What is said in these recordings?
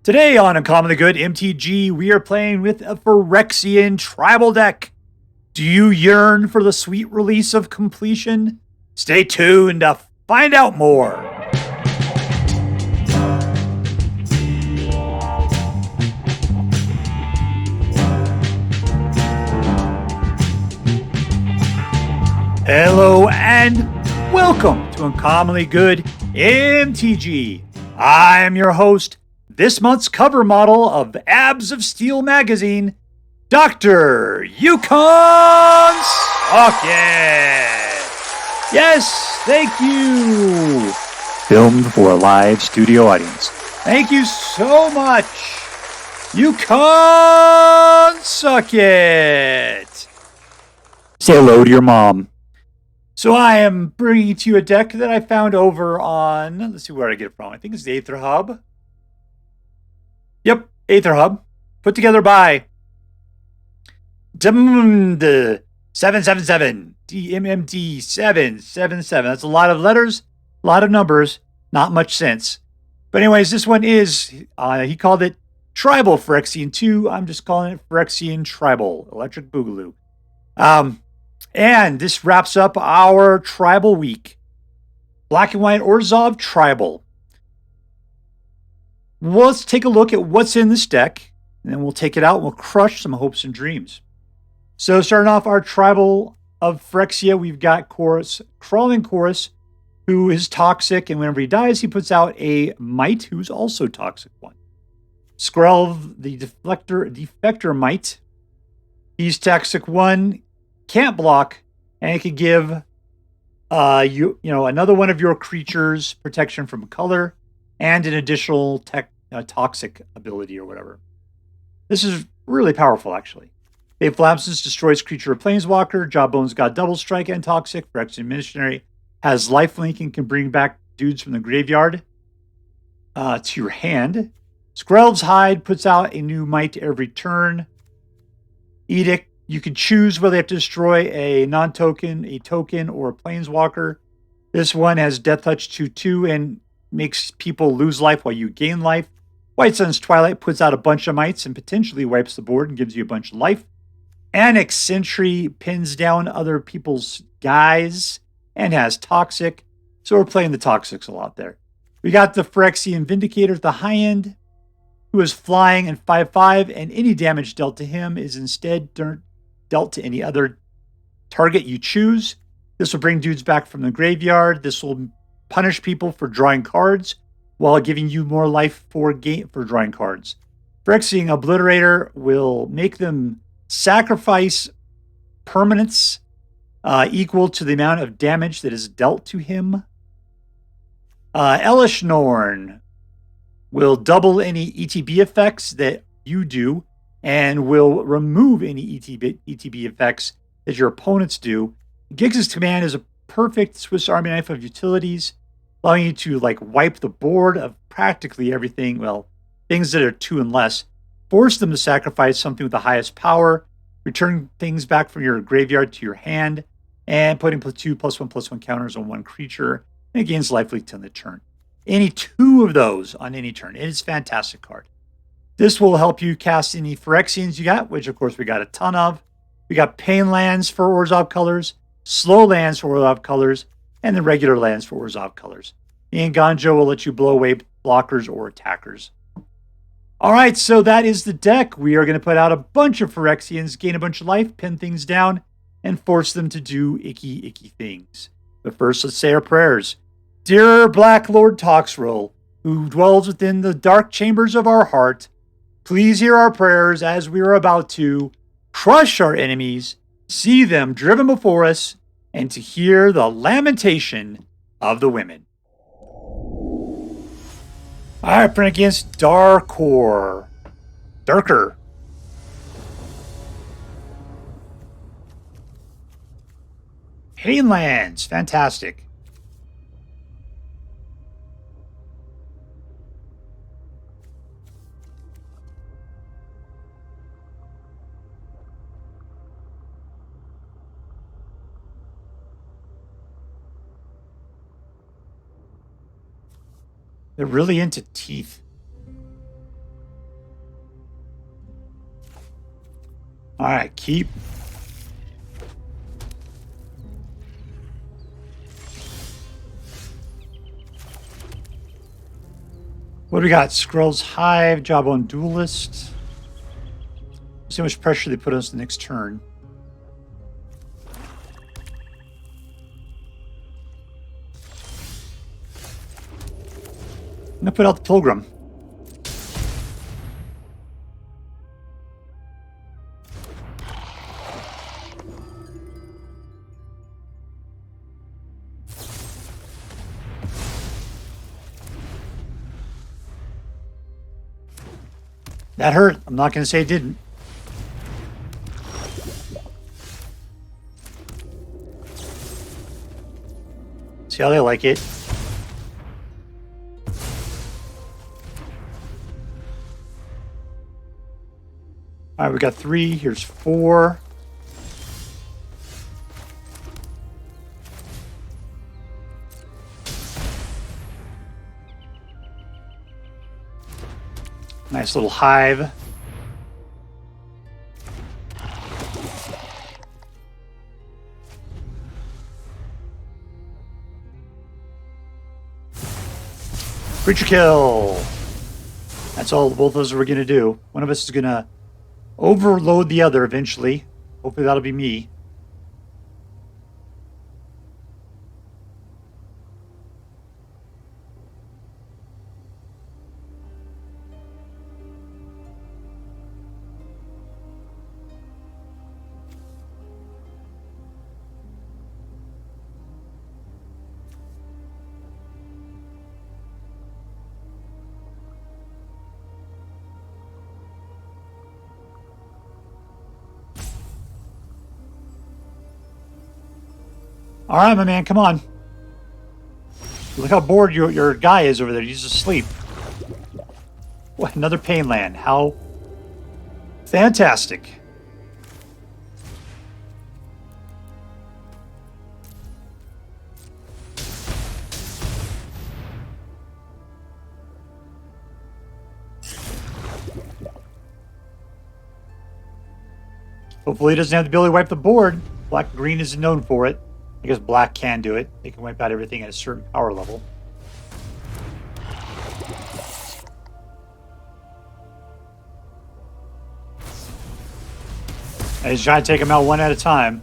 Today on Uncommonly Good MTG, we are playing with a Phyrexian tribal deck. Do you yearn for the sweet release of completion? Stay tuned to find out more. Hello and welcome to Uncommonly Good MTG. I am your host, this month's cover model of Abs of Steel magazine, Dr. Yukon Socket. Yes, thank you. Filmed for a live studio audience. Thank you so much, Yukon Socket. Say hello to your mom. So I am bringing to you a deck that I found over on, let's see where I get it from. I think it's the Aether Hub. Yep, Aether Hub. Put together by DMMD777. DMMD777. That's a lot of letters, a lot of numbers, not much sense. But anyways, this one is, he called it Tribal Phyrexian 2. I'm just calling it Phyrexian Tribal, Electric Boogaloo. And this wraps up our Tribal Week. Black and White Orzhov Tribal. Let's take a look at what's in this deck, and then we'll take it out and we'll crush some hopes and dreams. So starting off our Tribal of Phyrexia, we've got Chorus, Crawling Chorus, who is toxic, and whenever he dies, he puts out a Mite, who's also toxic one. Skrelv, the Defector Mite. He's toxic 1, can't block, and it could give another one of your creatures protection from color and an additional toxic ability or whatever. This is really powerful, actually. Fateful Absence destroys creature or planeswalker. Jawbone's got double strike and toxic. Phyrexian Missionary has lifelink and can bring back dudes from the graveyard to your hand. Skrelv's Hide puts out a new Mite every turn. Edict, you can choose whether they have to destroy a non-token, a token, or a planeswalker. This one has Death Touch 2/2 and makes people lose life while you gain life. White Sun's Twilight puts out a bunch of Mites and potentially wipes the board and gives you a bunch of life. Annex Sentry pins down other people's guys and has Toxic. So we're playing the Toxics a lot there. We got the Phyrexian Vindicator at the high end, who is flying and 5/5, and any damage dealt to him is instead dealt to any other target you choose. This will bring dudes back from the graveyard. This will punish people for drawing cards while giving you more life for drawing cards. Phyrexian Obliterator will make them sacrifice permanents equal to the amount of damage that is dealt to him. Elesh Norn will double any ETB effects that you do and will remove any ETB effects that your opponents do. Giggs' command is a perfect Swiss Army knife of utilities, allowing you to wipe the board of practically everything, things that are 2 and less, force them to sacrifice something with the highest power, return things back from your graveyard to your hand, and putting +2/+1/+1 counters on one creature, and it gains lifelink on the turn. Any 2 of those on any turn. It is a fantastic card. This will help you cast any Phyrexians you got, which of course we got a ton of. We got Pain lands for Orzhov colors, slow lands for Orzhov colors, and the regular lands for Orzhov colors. The Eiganjo will let you blow away blockers or attackers. All right, so that is the deck. We are going to put out a bunch of Phyrexians, gain a bunch of life, pin things down, and force them to do icky, icky things. But first, let's say our prayers. Dear Black Lord Toxrill, who dwells within the dark chambers of our heart, please hear our prayers as we are about to crush our enemies, see them driven before us, and to hear the lamentation of the women. All right, playing against Darrcor. Painlands, fantastic. They're really into teeth. All right, keep. What do we got? Skrelv's Hive, Jawbone Duelist. See how much pressure they put on us the next turn. I'm going to put out the Pilgrim. That hurt. I'm not going to say it didn't. See how they like it. All right, we got 3. Here's 4. Nice little Hive. Creature kill. That's all both of those are going to do. One of us is going to overload the other eventually. Hopefully that'll be me. All right, my man, come on. Look how bored your guy is over there. He's asleep. What, another pain land. How fantastic. Hopefully he doesn't have the ability to wipe the board. Black-green isn't known for it. I guess black can do it. They can wipe out everything at a certain power level. And he's trying to take them out one at a time.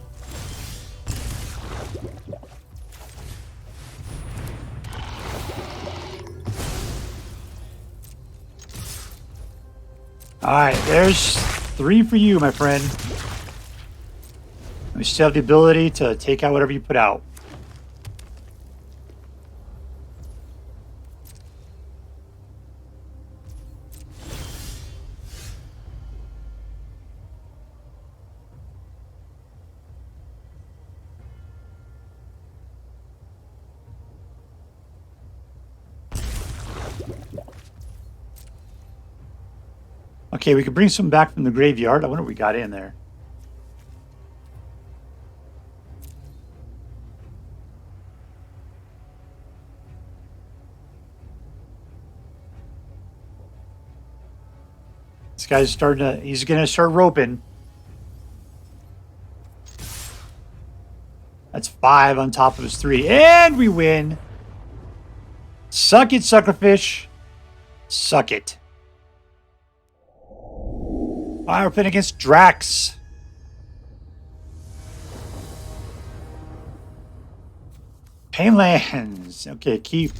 Alright, there's 3 for you, my friend. We still have the ability to take out whatever you put out. Okay, we could bring some back from the graveyard. I wonder what we got in there. This guy's starting to, he's going to start roping. That's 5 on top of his 3. And we win. Suck it, suckerfish. Suck it. All right, we're playing against Drax. Painlands. Okay, keep.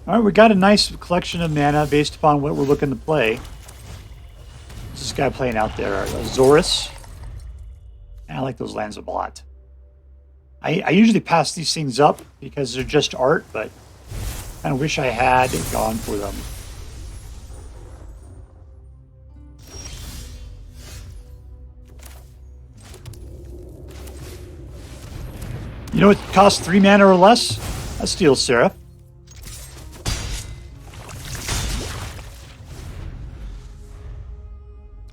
All right, we got a nice collection of mana based upon what we're looking to play. What's this guy playing out there? Zorus. I like those lands a lot. I usually pass these things up because they're just art, but I kind of wish I had gone for them. You know what costs 3 mana or less? That's Steel Seraph.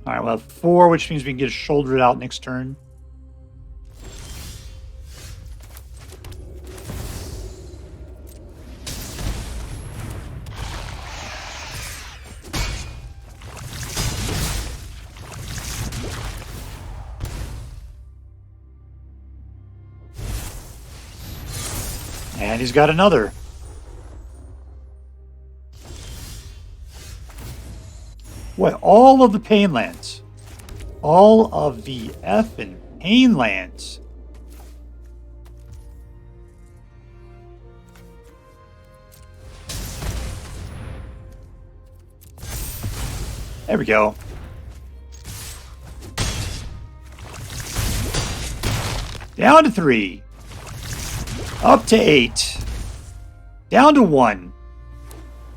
All right, we'll have 4, which means we can get a Sheoldred out next turn. And he's got another. What? All of the pain lands. All of the effing pain lands. There we go. Down to 3. Up to 8. Down to 1.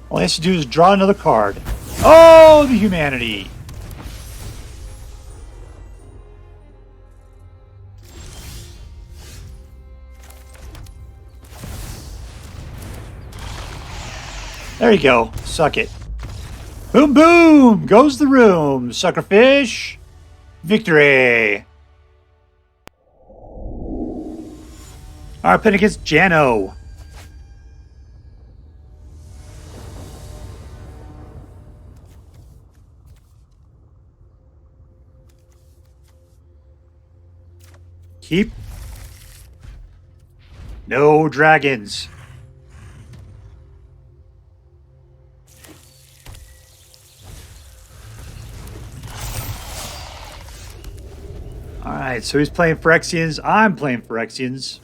All he has to do is draw another card. Oh, the humanity. There you go. Suck it. Boom, boom! Goes the room. Suckerfish. Victory. Our opponent against Jano. Keep. No dragons. Alright, so he's playing Phyrexians. I'm playing Phyrexians.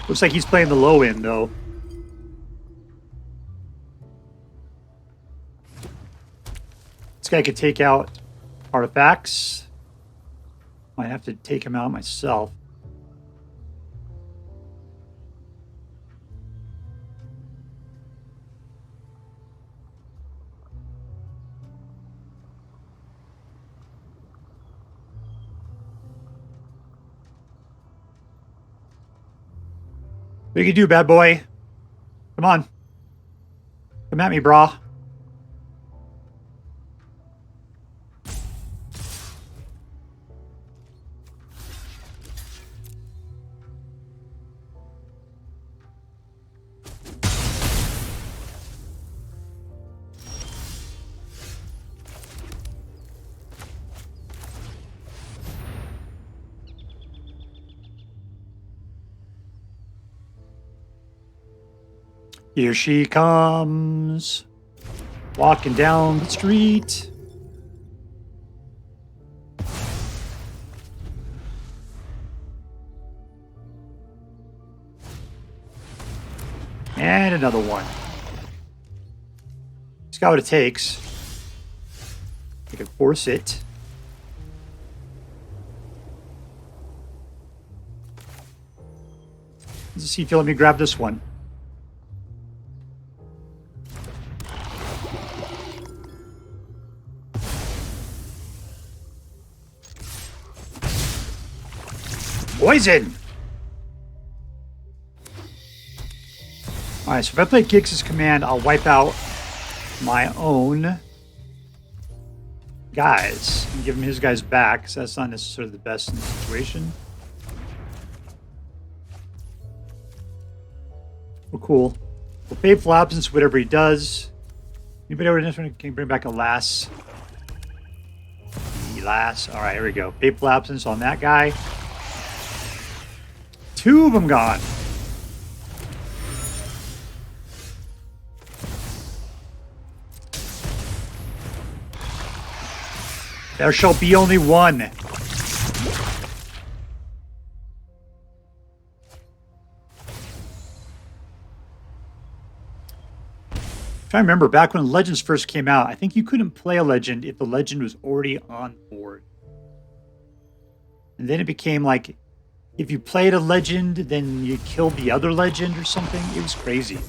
Looks like he's playing the low end, though. This guy could take out artifacts. Might have to take him out myself. What you can do, bad boy? Come on. Come at me, brah. Here she comes, walking down the street. And another one. He's got what it takes. I can force it. Let's see if you'll let me grab this one. Poison! Alright, so if I play Gix's command, I'll wipe out my own guys and give him his guys back, because that's not necessarily the best in the situation. Well, cool. Well, Fateful Absence, whatever he does. Anybody over this one can bring back Elas? Elas. Alright, here we go. Fateful Absence on that guy. 2 of them gone. There shall be only one. If I remember, back when Legends first came out, I think you couldn't play a Legend if the Legend was already on board. And then it became like, if you played a Legend, then you killed the other Legend or something. It was crazy.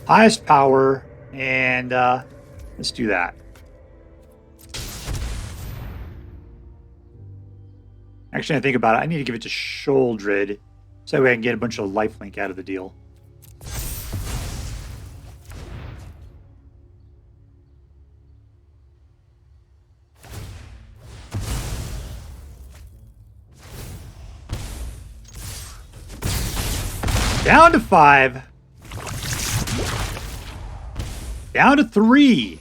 Highest power, and let's do that. Actually, I think about it. I need to give it to Sheoldred, so that way I can get a bunch of lifelink out of the deal. Down to 5. Down to 3.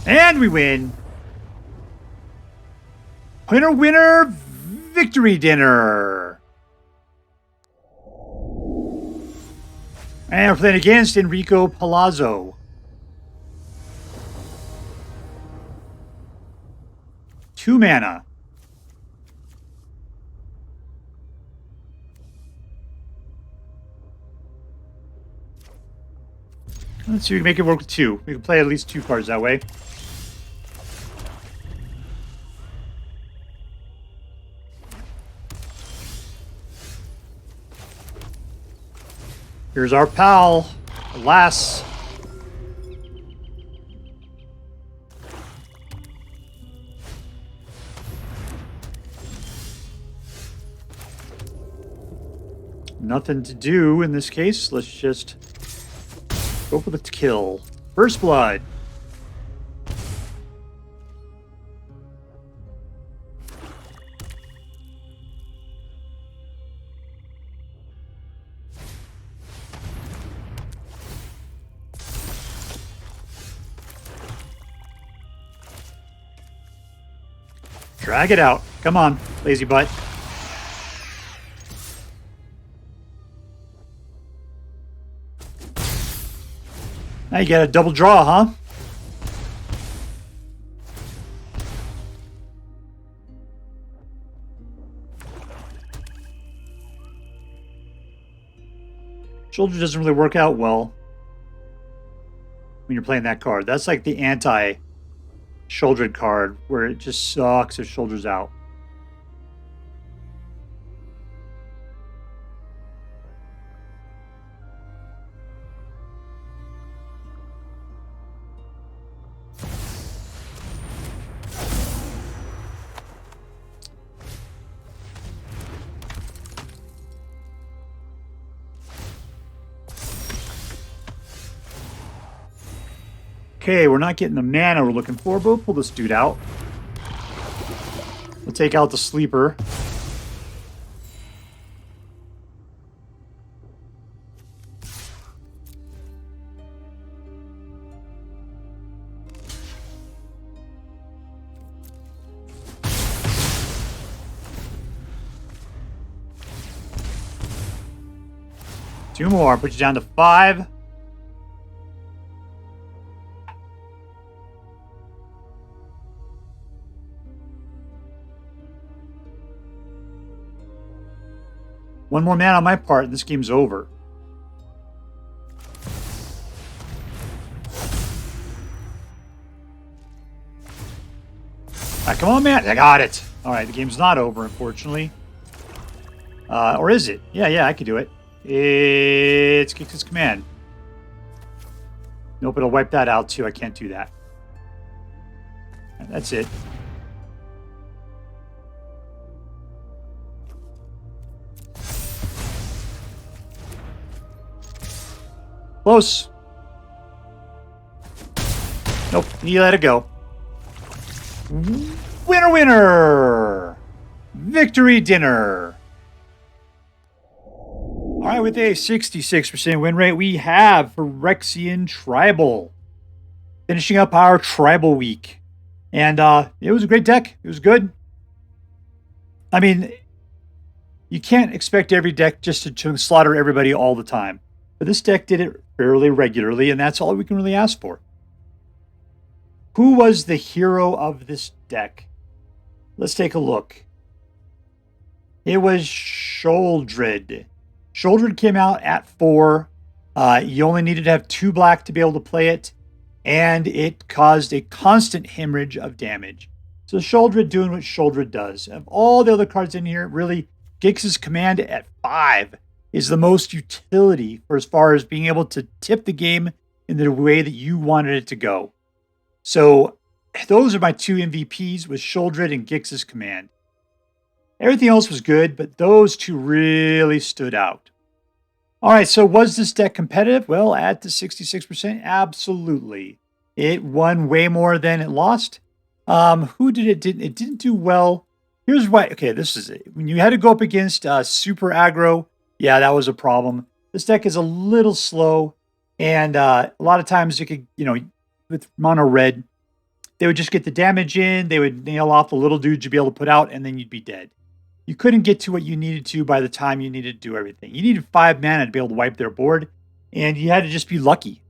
And we win. Winner, winner, victory dinner. And we're playing against Enrico Palazzo. 2 mana. Let's see, we can make it work with 2. We can play at least 2 cards that way. Here's our pal, Elas. Nothing to do in this case. Let's just go for the kill. First blood. Drag it out. Come on, lazy butt. Now you got a double draw, huh? Sheoldred doesn't really work out well when you're playing that card. That's like the anti-Sheoldred card, where it just sucks if Sheoldred's out. Okay, we're not getting the mana we're looking for, but we'll pull this dude out. We'll take out the sleeper. Two more, put you down to 5. One more man on my part, and this game's over. Come on, man. I got it. All right, the game's not over, unfortunately. Or is it? Yeah, I can do it. It's Gix's command. Nope, it'll wipe that out, too. I can't do that. That's it. Close. Nope, you let it go. Winner, winner! Victory dinner! All right, with a 66% win rate, we have Phyrexian Tribal. Finishing up our Tribal week. And it was a great deck. It was good. I mean, you can't expect every deck just to slaughter everybody all the time. But this deck did it fairly regularly, and that's all we can really ask for. Who was the hero of this deck? Let's take a look. It was Sheoldred. Sheoldred came out at 4. You only needed to have 2 black to be able to play it, and it caused a constant hemorrhage of damage. So Sheoldred doing what Sheoldred does. Of all the other cards in here, really, Gix's command at 5 is the most utility for as far as being able to tip the game in the way that you wanted it to go. So those are my 2 MVPs, with Sheoldred and Gix's command. Everything else was good, but those 2 really stood out. All right, so was this deck competitive? Well, at the 66%, absolutely. It won way more than it lost. Who did it didn't? It didn't do well. Here's why. Okay, this is it. When you had to go up against super aggro, yeah, that was a problem. This deck is a little slow, and a lot of times you could, with mono red, they would just get the damage in, they would nail off the little dudes you'd be able to put out, and then you'd be dead. You couldn't get to what you needed to by the time you needed to do everything. You needed 5 mana to be able to wipe their board, and you had to just be lucky.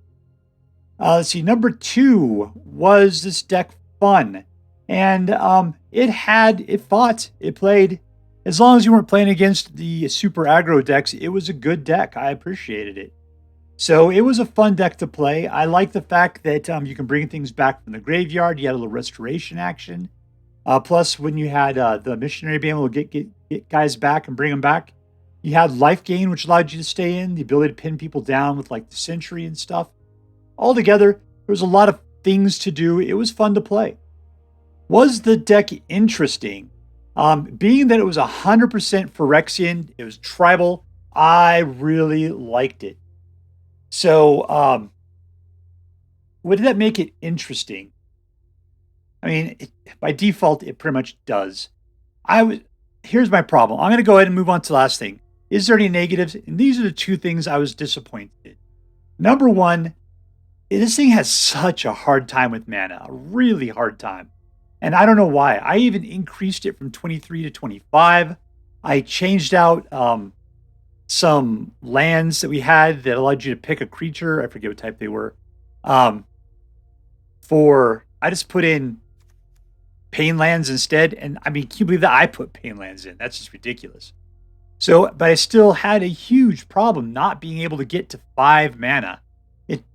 Let's see, number 2, was this deck fun? And it fought, it played. As long as you weren't playing against the super aggro decks, it was a good deck. I appreciated it. So it was a fun deck to play. I like the fact that you can bring things back from the graveyard. You had a little restoration action. Plus, when you had the missionary being able to get guys back and bring them back, you had life gain, which allowed you to stay in, the ability to pin people down with like the sentry and stuff. Altogether, there was a lot of things to do. It was fun to play. Was the deck interesting? Being that it was 100% Phyrexian, it was tribal, I really liked it. So, what did that make it interesting? I mean, by default, it pretty much does. Here's my problem. I'm going to go ahead and move on to the last thing. Is there any negatives? And these are the 2 things I was disappointed in. Number 1, this thing has such a hard time with mana, a really hard time. And I don't know why. I even increased it from 23 to 25. I changed out some lands that we had that allowed you to pick a creature. I forget what type they were. I just put in pain lands instead. And I mean, can you believe that I put pain lands in? That's just ridiculous. So, but I still had a huge problem not being able to get to 5 mana.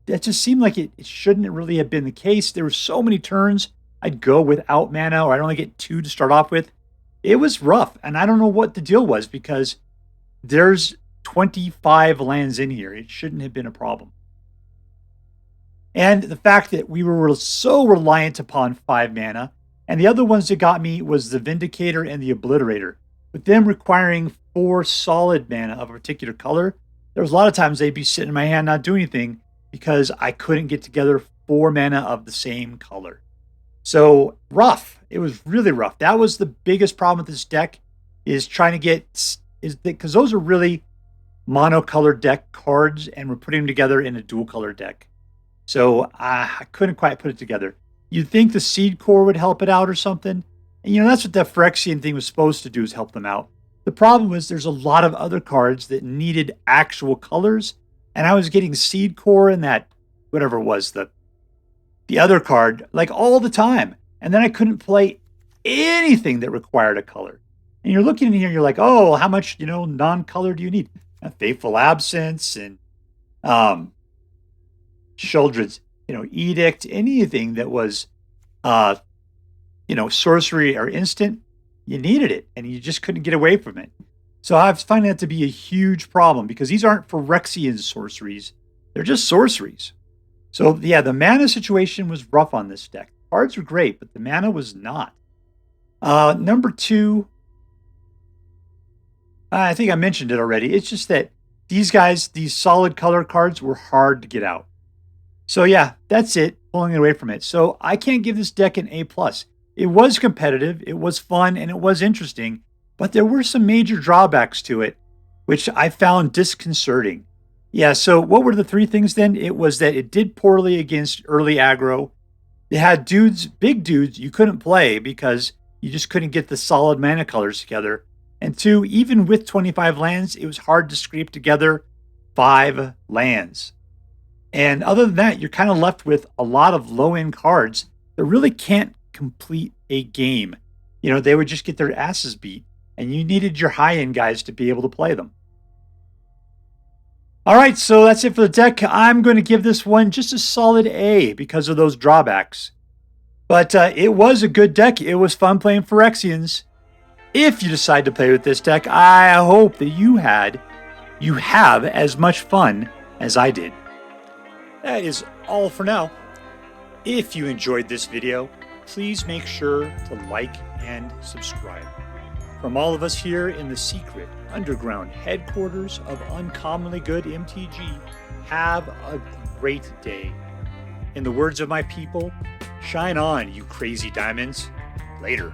That just seemed like it shouldn't really have been the case. There were so many turns I'd go without mana, or I'd only get 2 to start off with. It was rough, and I don't know what the deal was because there's 25 lands in here. It shouldn't have been a problem. And the fact that we were so reliant upon 5 mana, and the other ones that got me was the Vindicator and the Obliterator. With them requiring 4 solid mana of a particular color, there was a lot of times they'd be sitting in my hand not doing anything because I couldn't get together 4 mana of the same color. So rough. It was really rough. That was the biggest problem with this deck, is trying to get, because those are really monocolored deck cards, and we're putting them together in a dual color deck. So I couldn't quite put it together. You'd think the Seedcore would help it out or something. And that's what the Phyrexian thing was supposed to do, is help them out. The problem was there's a lot of other cards that needed actual colors, and I was getting Seedcore and that, whatever it was, the other card, like all the time. And then I couldn't play anything that required a color. And you're looking in here, you're like, oh, how much, non-color do you need? A Fateful Absence and Sheoldred's, Edict, anything that was, sorcery or instant, you needed it, and you just couldn't get away from it. So I was finding that to be a huge problem, because these aren't Phyrexian sorceries. They're just sorceries. So yeah, the mana situation was rough on this deck. Cards were great, but the mana was not. Number 2, I think I mentioned it already. It's just that these solid color cards were hard to get out. So yeah, that's it, pulling away from it. So I can't give this deck an A+. It was competitive, it was fun, and it was interesting, but there were some major drawbacks to it, which I found disconcerting. Yeah, so what were the 3 things then? It was that it did poorly against early aggro. It had big dudes you couldn't play because you just couldn't get the solid mana colors together. And 2, even with 25 lands, it was hard to scrape together 5 lands. And other than that, you're kind of left with a lot of low-end cards that really can't complete a game. They would just get their asses beat, and you needed your high-end guys to be able to play them. All right, so that's it for the deck. I'm going to give this one just a solid A because of those drawbacks. But it was a good deck. It was fun playing Phyrexians. If you decide to play with this deck, I hope that you have as much fun as I did. That is all for now. If you enjoyed this video, please make sure to like and subscribe. From all of us here in the secret, underground headquarters of Uncommonly Good MTG, have a great day. In the words of my people, shine on, you crazy diamonds. Later.